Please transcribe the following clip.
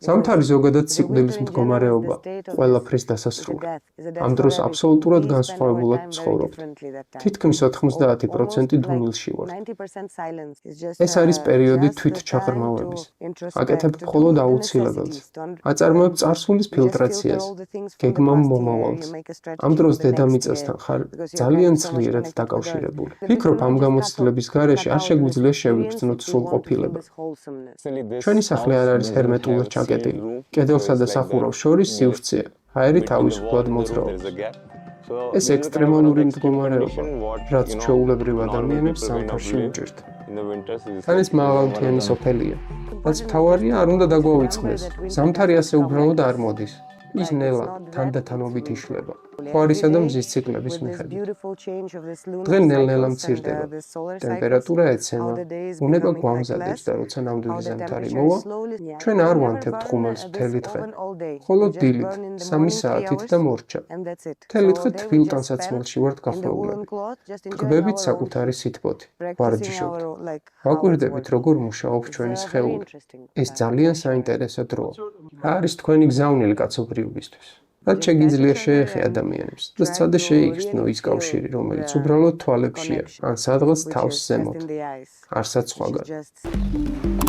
ზამთარი ზოგადად სიკვდილის მდგომარეობა, ყველაფრის დასასრული. ამ დროს აბსოლუტურად განსხვავებულად ცხოვრობთ. თითქმის 90% დუმილში ვართ. ეს არის პერიოდი თვითჩაღრმავების. აკეთებ მხოლოდ აუცილებელს. აწარმოებ წარსულის ფილტრაციას, გეგმავ მომავალს. ამ დროს დედამიწასთან ხარ ძალიან ძლიერად დაკავშირებული. ფიქრობ, ამ გამოცდილების გარეშე არ შეგვიძლია შევიგრძნოთ სრულყოფილება. ჩვენი სახლი არ არის ჰერმეტულად ჩაკეტილი. კედელსა და სახურავს შორის სივრცეა, ჰაერი თავისუფლად მოძრაობს. ეს ექსტრემალური მდგომარეობა, რაც ჩვეულებრივ ადამიანებს ზამთარში უჭირთ. თან ეს მაღალმთიანი სოფელია, რაც მთავარია არ უნდა დაგვავიწყდეს. ზამთარი ასე უბრალოდ არ მოდის. ის ნელა თანდათანობით იშლება. ხوارისა და მზის ციკლების მიხედვით. დღე ნელ-ნელა მცირდება. ტემპერატურა ეცემა, უნება გვამზადებს და როცა ნამდვილი ზამთარი მოვა, ჩვენ არ ვანთებთ ხუმელს მთელი დღე. ხოლო დილით, 3 საათით და მორჩა. მთელი დღე თბილ ტანსაცმელში ვართ გახვეულები. ტკბებით საკუთარი სითბოთი, ვარჯიშობთ. ვაკვირდებით, როგორ მუშაობს ჩვენი სხეული. ეს ძალიან საინტერესო დროა. რა არის თქვენი გზავნილი კაცობრიობისთვის? რაც შეგიძლია შეეხე ადამიანებს და სცადე შეიგრძნო ის კავშირი, რომელიც უბრალოდ თვალებშია, ან სადღაც თავს ზემოთ. არსად სხვაგან.